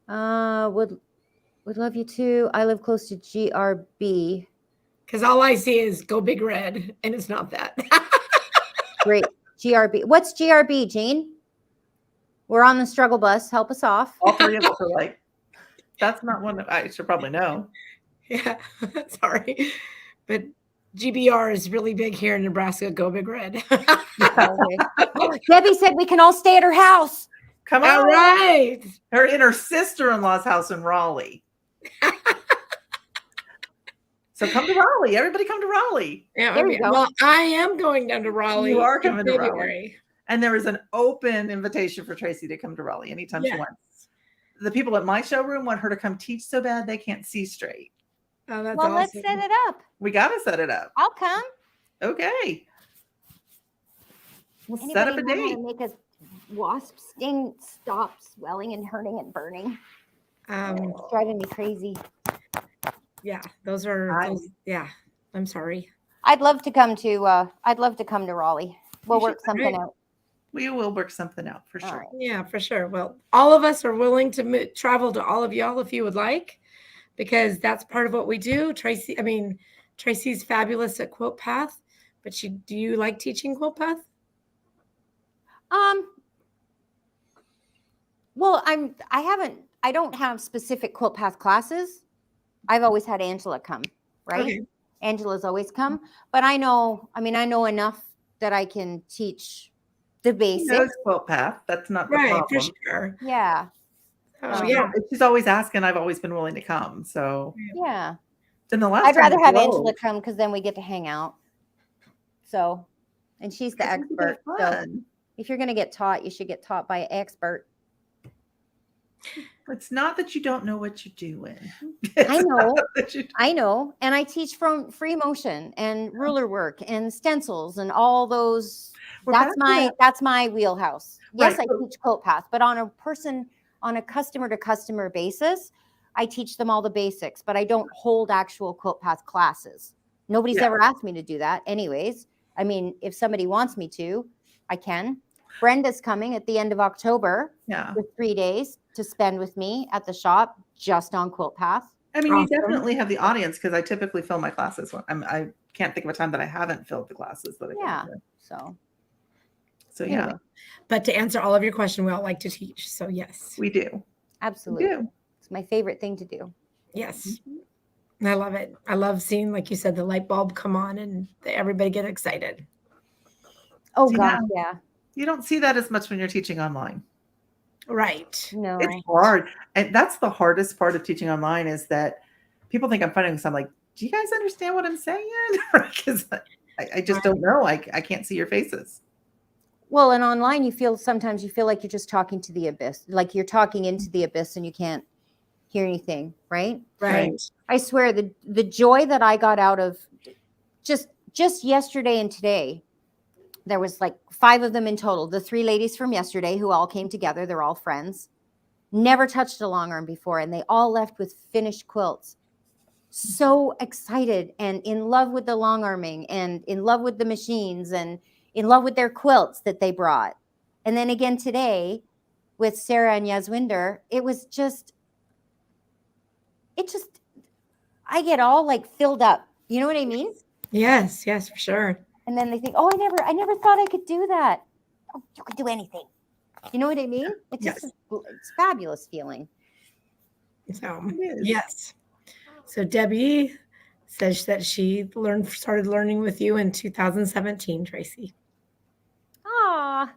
Would love you too. I live close to GRB. Because all I see is Go Big Red, and it's not that. Great. GRB. What's GRB, Jean? We're on the struggle bus. Help us off. All three of us are like, that's not one that I should probably know. Yeah, sorry. But GBR is really big here in Nebraska. Go Big Red. Debbie said we can all stay at her house. Come on. All right. Her sister-in-law's house in Raleigh. So come to Raleigh. Everybody come to Raleigh. Yeah, well, I am going down to Raleigh. You are coming to Raleigh. And there is an open invitation for Tracey to come to Raleigh anytime she wants. The people at my showroom want her to come teach so bad they can't see straight. Oh, that's well, awesome. Let's set it up. We got to set it up. I'll come. Okay. We'll set up a date. Make a wasp sting stop swelling and hurting and burning. It's driving me crazy. Yeah, I'm sorry. I'd love to come to Raleigh. We'll work something out. We will work something out for sure. Right. Yeah, for sure. Well, all of us are willing to travel to all of y'all if you would like, because that's part of what we do. Tracey's fabulous at Quilt Path, but do you like teaching Quilt Path? Well, I don't have specific Quilt Path classes. I've always had Angela come, right? Okay. Angela's always come, but I know enough that I can teach the She basics. knows quilt path. That's not the Right, for problem. sure. Yeah. Oh, Um, yeah. She's always asking. I've always been willing to come. So Yeah. then the last I'd time rather we have drove, Angela come because then we get to hang out. So, and she's the it would be expert. So fun. if you're going to get taught, you should get taught by an expert. It's not that you don't know what you're doing. I It's know. not that you- I know. And I teach from free motion and ruler work and stencils and all those. We're back to that. That's my wheelhouse. Yes, Right. I teach quilt path, but on a customer to customer basis, I teach them all the basics, but I don't hold actual quilt path classes. Nobody's Yeah. ever asked me to do that anyways. I mean, if somebody wants me to, I can. Brenda's coming at the end of October Yeah. for 3 days to spend with me at the shop just on quilt path. I mean, Awesome. you definitely have the audience because I typically fill my classes. I can't think of a time that I haven't filled the classes that I go Yeah. to. So Yeah, anyway. But to answer all of your question, we all like to teach. So yes. we do. We Absolutely. do. It's my favorite thing to do. Yes. I love it. I love seeing, like you said, the light bulb come on and everybody get excited. Oh Yeah. gosh, yeah. You don't see that as much when you're teaching online. Right. No. It's hard. And that's the hardest part of teaching online is that people think I'm funny because I'm like, do you guys understand what I'm saying? Because I just don't know. I can't see your faces. Well, and online sometimes you feel like you're just talking to the abyss, like you're talking into the abyss and you can't hear anything, right? Right. I swear the joy that I got out of just yesterday and today, there was like 5 of them in total. The 3 ladies from yesterday who all came together, they're all friends, never touched a long arm before, and they all left with finished quilts. So excited and in love with the long arming and in love with the machines and in love with their quilts that they brought. And then again today with Sarah and Yazwinder, I get all like filled up. You know what I mean? Yes, yes, for sure. And then they think, oh, I never thought I could do that. Oh, you could do anything. You know what I mean? It's Yes. just it's fabulous feeling. So It is. yes. So Debbie says that she started learning with you in 2017, Tracey. Oh,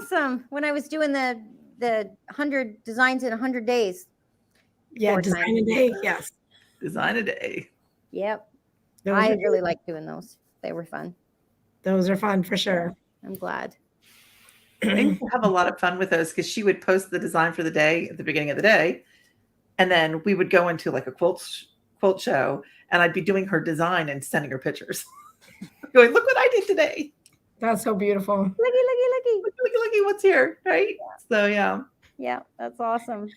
awesome. When I was doing the 100 designs in 100 days. Yeah, 4 design times. a day. Yes. Design a day. Yep. Those I are- really like doing those. They were fun. Those are fun for sure. I'm glad. I used to have a lot of fun with those because she would post the design for the day at the beginning of the day. And then we would go into like a quilt show and I'd be doing her design and sending her pictures. Going, look what I did today. That's so beautiful. Looky. Looky what's here. Right. So yeah. Yeah, that's awesome.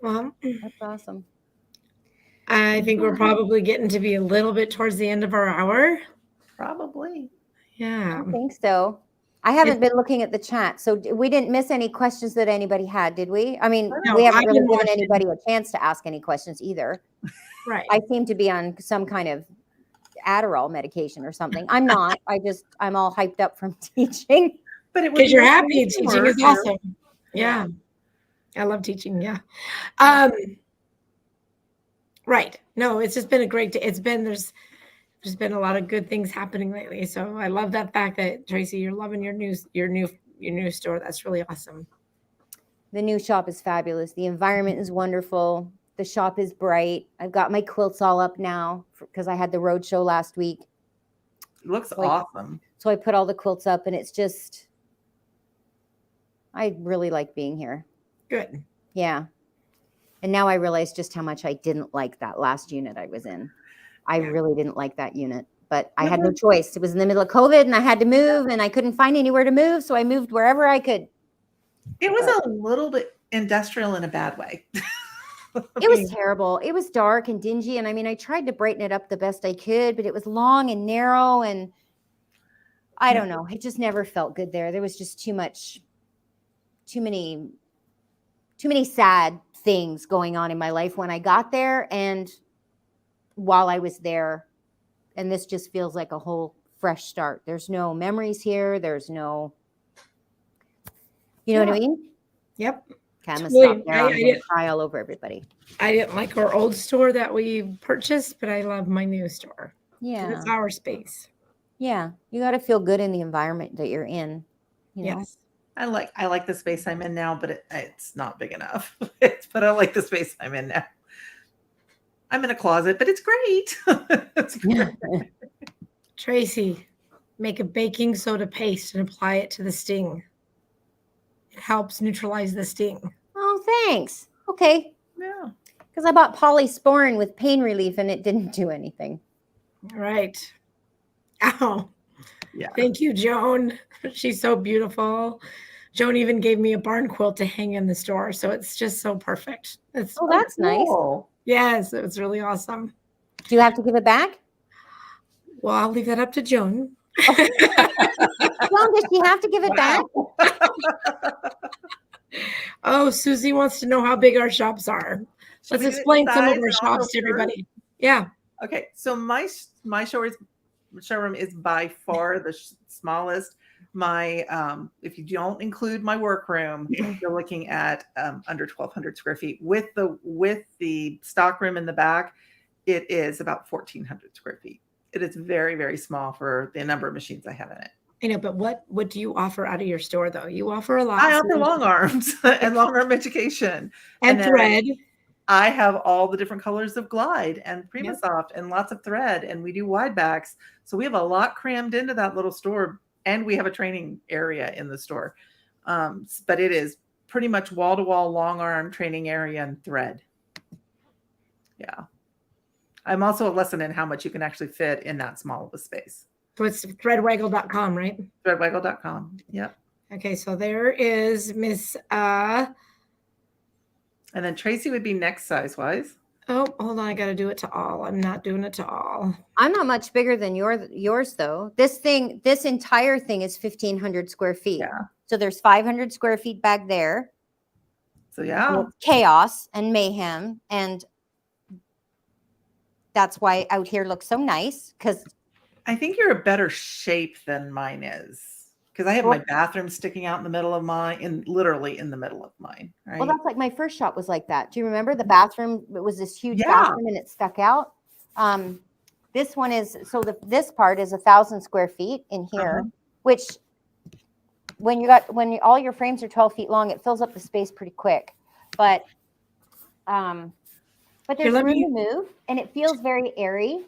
Well, That's awesome. I think we're probably getting to be a little bit towards the end of our hour. Probably. Yeah. I think so. I haven't been looking at the chat, so we didn't miss any questions that anybody had, did we? I mean, No, we haven't I've really been given watching. anybody a chance to ask any questions either. Right. I seem to be on some kind of Adderall medication or something. I'm not. I'm all hyped up from teaching. But it would Because be you're nice happy. to Teaching is too. awesome. Yeah. I love teaching. Yeah. Right. No, it's just been a great day. There's been a lot of good things happening lately. So I love that fact that Tracey, you're loving your new store. That's really awesome. The new shop is fabulous. The environment is wonderful. The shop is bright. I've got my quilts all up now because I had the road show last week. It looks Like- awesome. So I put all the quilts up and I really like being here. Good. Yeah. And now I realize just how much I didn't like that last unit I was in. I really didn't like that unit, but I had no choice. It was in the middle of COVID and I had to move and I couldn't find anywhere to move. So I moved wherever I could. It was a little bit industrial in a bad way. It was terrible. It was dark and dingy. And I mean, I tried to brighten it up the best I could, but it was long and narrow. And I don't know. It just never felt good there. There was just too many sad things going on in my life when I got there and while I was there. And this just feels like a whole fresh start. There's no memories here. There's no, you know what I mean? Yep. Okay, I'm gonna Totally. stop there. I'm gonna cry all over everybody. I didn't like our old store that we purchased, but I love my new store. Yeah. It's our space. Yeah. You got to feel good in the environment that you're in. You know? Yes. I like the space I'm in now, but it's not big enough. But I like the space I'm in now. I'm in a closet, but it's great. It's great. Tracey, make a baking soda paste and apply it to the sting. It helps neutralize the sting. Oh, thanks. Okay. Yeah. Because I bought polysporin with pain relief and it didn't do anything. All right. Ow. Yeah. Thank you, Joan. She's so beautiful. Joan even gave me a barn quilt to hang in the store. So it's just so perfect. It's Oh, that's nice. Cool. yes, it was really awesome. Do you have to give it back? Well, I'll leave that up to Joan. Well, does she have to give it back? Oh, Susie wants to know how big our shops are. Should Let's we do it explain some of size our and also shops to per? everybody. Yeah. Okay, so my showroom is by far the smallest. My if you don't include my workroom, you're looking at under 1,200 square feet. With the stock room in the back, it is about 1,400 square feet. It is very, very small for the number of machines I have in it. I know, but what do you offer out of your store though? You offer a lot. I offer long arms and long arm education and then thread. I have all the different colors of Glide and Yep. PrimaSoft and lots of thread, and we do wide backs. So we have a lot crammed into that little store, and we have a training area in the store. But it is pretty much wall to wall long arm training area and thread. Yeah. I'm also a lesson in how much you can actually fit in that small of a space. So it's threadwaggle.com, right? Threadwaggle.com. Yep. Okay, so there is Miss And then Tracey would be next size wise. oh, hold on, I got to do it to all. I'm not doing it to all. I'm not much bigger than yours though. This entire thing is 1,500 square feet. Yeah. So there's 500 square feet back there. So yeah. And it's chaos and mayhem, and that's why out here looks so nice. Because I think you're a better shape than mine is. Because I have my bathroom sticking out in the middle of mine, literally in the middle of mine. Right. well, that's like my first shop was like that. Do you remember the bathroom? It was this huge bathroom and it stuck out. This one is this part is 1,000 square feet in here, which when all your frames are 12 feet long, it fills up the space pretty quick. But there's room to move, and it feels very airy.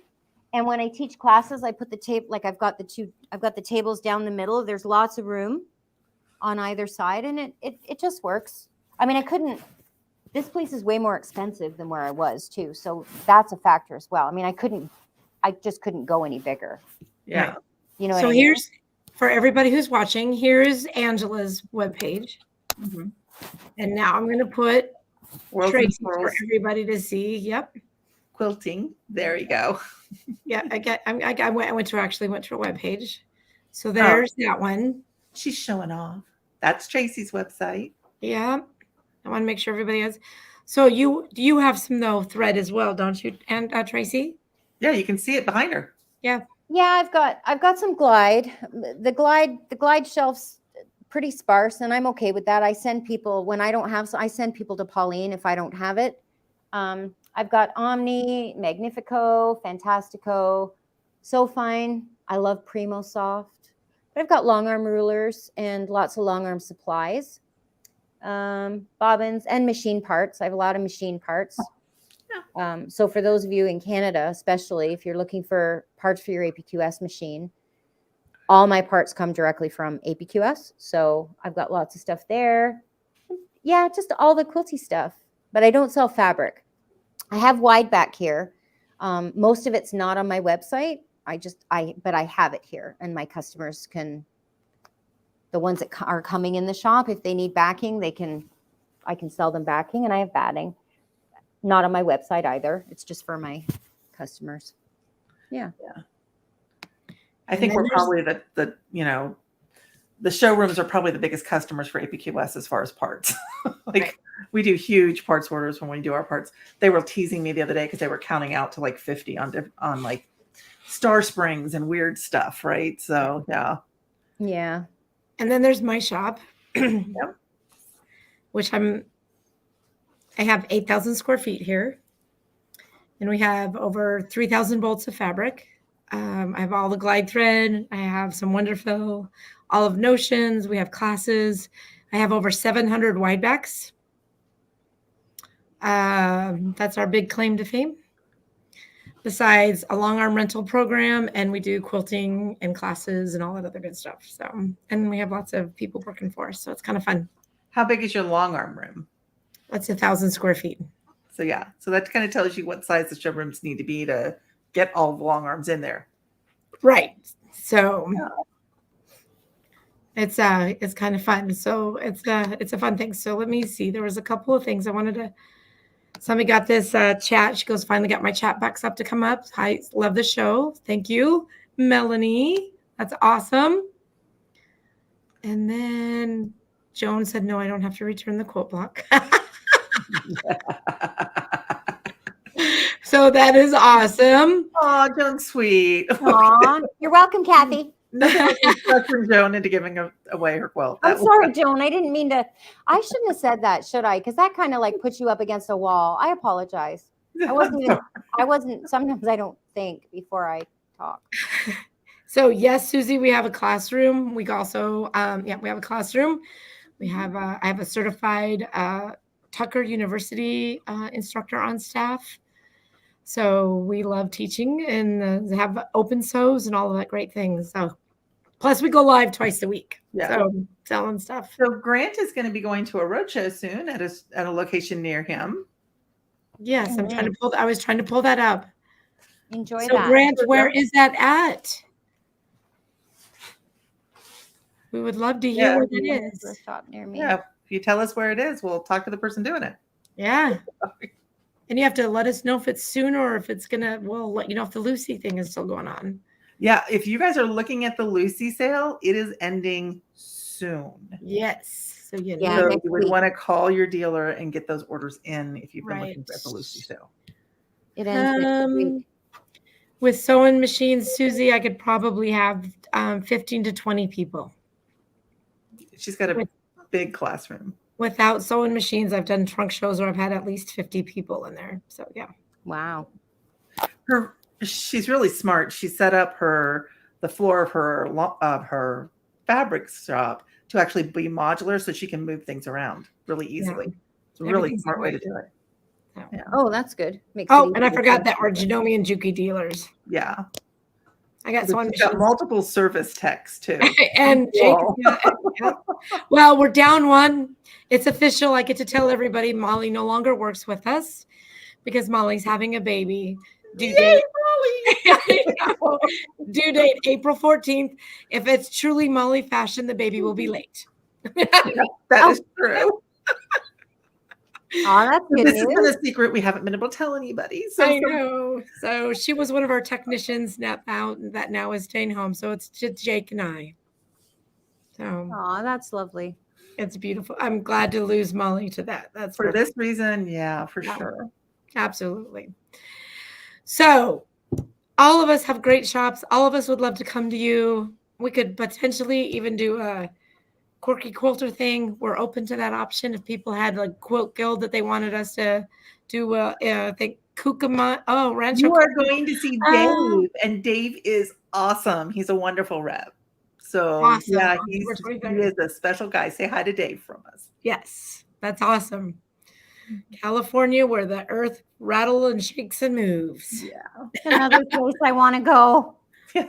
And when I teach classes, I put the tape, like I've got the tables down the middle. There's lots of room on either side, and it just works. I mean, this place is way more expensive than where I was too. So that's a factor as well. I mean, I just couldn't go any bigger. Yeah. Right. You know what so I mean? Here's, for everybody who's watching, here's Angela's webpage. Mm-hmm. And now I'm going to put Worlds Tracey for everybody to see. Yep. Quilting. There you go. Yeah, I went to a webpage. So there's that one. She's showing off. That's Tracey's website. Yeah. I want to make sure everybody has. So you have some thread as well, don't you? And Tracey? Yeah, you can see it behind her. Yeah. Yeah, I've got some Glide. The Glide shelf's pretty sparse, and I'm okay with that. I send people when I don't have, so I send people to Pauline if I don't have it. I've got Omni, Magnifico, Fantastico, So Fine. I love Primo Soft. But I've got long arm rulers and lots of long arm supplies, bobbins, and machine parts. I have a lot of machine parts. So for those of you in Canada, especially if you're looking for parts for your APQS machine, all my parts come directly from APQS. So I've got lots of stuff there. Yeah, just all the quilty stuff. But I don't sell fabric. I have wide back here. Most of it's not on my website. But I have it here, and my customers the ones that are coming in the shop, if they need backing, I can sell them backing, and I have batting. Not on my website either. It's just for my customers. Yeah. I think we're probably the showrooms are probably the biggest customers for APQS as far as parts. Right. We do huge parts orders when we do our parts. They were teasing me the other day because they were counting out to like 50 on like star springs and weird stuff. Right. So yeah. Yeah. And then there's my shop, Yep. which I have 8,000 square feet here, and we have over 3,000 bolts of fabric. I have all the glide thread. I have some Wonderfill, all of Notions. We have classes. I have over 700 widebacks. That's our big claim to fame. Besides a long arm rental program, and we do quilting and classes and all that other good stuff. So, and we have lots of people working for us. So it's kind of fun. How big is your long arm room? That's 1,000 square feet. So yeah, so that kind of tells you what size the showrooms need to be to get all the long arms in there. Right. So it's kind of fun. So it's a fun thing. So let me see. There was a couple of things I wanted to. Somebody got this chat. She goes, finally got my chat box up to come up. Hi, love the show. Thank you, Melanie. That's awesome. And then Joan said, no, I don't have to return the quote block. So that is awesome. Oh, Joan's sweet. Aw, you're welcome, Cathy. Nothing like pressuring Joan into giving away her quilt. I'm sorry, Joan. I didn't mean to. I shouldn't have said that, should I? Because that kind of like puts you up against a wall. I apologize. I wasn't. Sometimes I don't think before I talk. So yes, Susie, we have a classroom. We also, we have a classroom. We have, I have a certified Tucker University instructor on staff. So we love teaching and have open sews and all of that great things. So plus we go live twice a week. Yeah. So selling stuff. So Grant is going to be going to a roadshow soon at a location near him. Yes, I'm trying to pull. I was trying to pull that up. Enjoy So that. Grant, where is that at? We would love to hear where that is. A shop near me. Yeah, if you tell us where it is, we'll talk to the person doing it. Yeah. And you have to let us know if it's soon or if it's gonna. We'll let you know if the Lucy thing is still going on. Yeah, if you guys are looking at the Lucy sale, it is ending soon. Yes. So you know. Yeah, So next you would week. want to call your dealer and get those orders in if you've been Right. looking at the Lucy sale. It ends next week. With sewing machines, Susie, I could probably have 15 to 20 people. She's got a big classroom. Without sewing machines, I've done trunk shows where I've had at least 50 people in there. So yeah. Wow. She's really smart. She set up the floor of her fabric shop to actually be modular so she can move things around really easily. Yeah. It's a really smart way to do it. Yeah. Oh, that's good. Makes Oh, it and I easier. forgot that we're Janome and Juki dealers. Yeah. I got sewing She's got machines. multiple service techs too. And Jake. Yeah. Well, we're down one. It's official. I get to tell everybody Molly no longer works with us because Molly's having a baby. Due date. Due date April 14th. If it's truly Molly fashion, the baby will be late. That is true. Oh, that's good This has been news. a secret we haven't been able to tell anybody. So I know. So she was one of our technicians that now is staying home. So it's just Jake and I. So Oh, that's lovely. it's beautiful. I'm glad to lose Molly to that. That's for this reason, yeah, for Yeah. sure. Absolutely. So all of us have great shops. All of us would love to come to you. We could potentially even do a quirky quilter thing. We're open to that option. If people had a quilt guild that they wanted us to do, I think Kukuma. Oh, Rancho. You are going to see Dave, Oh. and Dave is awesome. He's a wonderful rep. So Awesome. yeah, October he 23rd. is a special guy. Say hi to Dave from us. Yes, that's awesome. California, where the earth rattles and shakes and moves. Yeah. Another place I want to go. I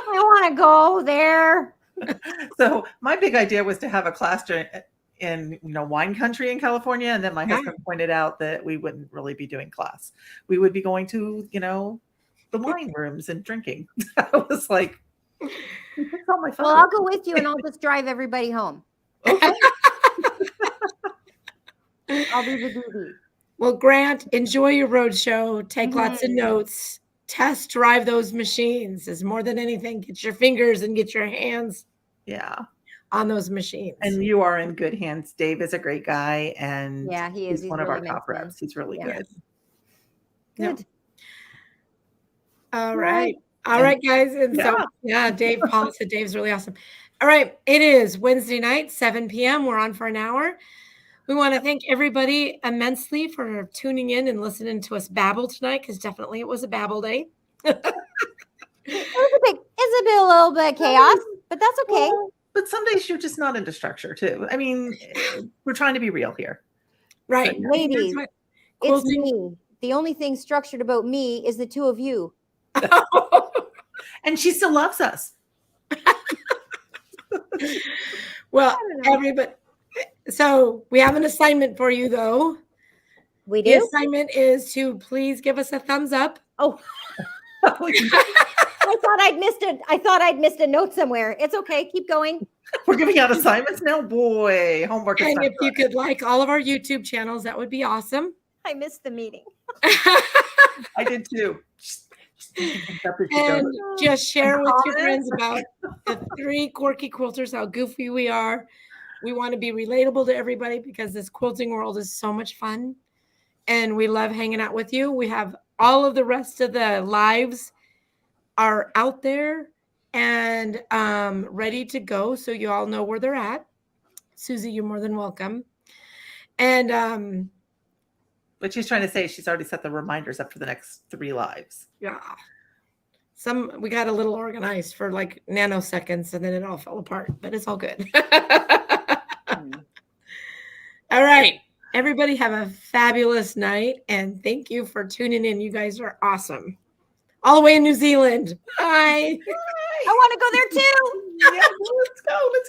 want to go there. So my big idea was to have a class in wine country in California, and then my husband pointed out that we wouldn't really be doing class. We would be going to the wine rooms and drinking. I was like, "That's all my phone." Well, I'll go with you and I'll just drive everybody home. Okay. I'll be the DD. Well, Grant, enjoy your road show. Take lots of notes. Test drive those machines. Is more than anything. Get your fingers and get your hands Yeah. on those machines. And you are in good hands. Dave is a great guy, and Yeah, he is. he's one of really our top nice man. reps. He's really Yeah. good. Good. All right. All right, guys. And so, Dave, Paula said Dave's really awesome. All right. It is Wednesday night, 7 p.m. We're on for an hour. We want to thank everybody immensely for tuning in and listening to us babble tonight, because definitely it was a babble day. It's a little bit of chaos, but that's okay. Well, but some days you're just not into structure too. I mean, we're trying to be real here. Right. Yeah. Ladies, Here's it's quilting. me. The only thing structured about me is the two of you. And she still loves us. Well, I don't know. everybody. So we have an assignment for you, though. We The do. assignment is to please give us a thumbs up. Oh, I thought I'd missed a note somewhere. It's okay. Keep going. We're giving out assignments now. Boy, homework is And time if for you us. could like all of our YouTube channels, that would be awesome. I missed the meeting. I did too. And just share with your comments. friends about the 3 quirky quilters, how goofy we are. We want to be relatable to everybody because this quilting world is so much fun. And we love hanging out with you. We have all of the rest of the lives are out there and ready to go. So you all know where they're at. Susie, you're more than welcome. And What she's trying to say is she's already set the reminders up for the next 3 lives. yeah, we got a little organized for like nanoseconds and then it all fell apart, but it's all good. All right. Everybody have a fabulous night and thank you for tuning in. You guys are awesome. All the way in New Zealand. Bye. I want to go there too. Yeah, let's go. Let's go.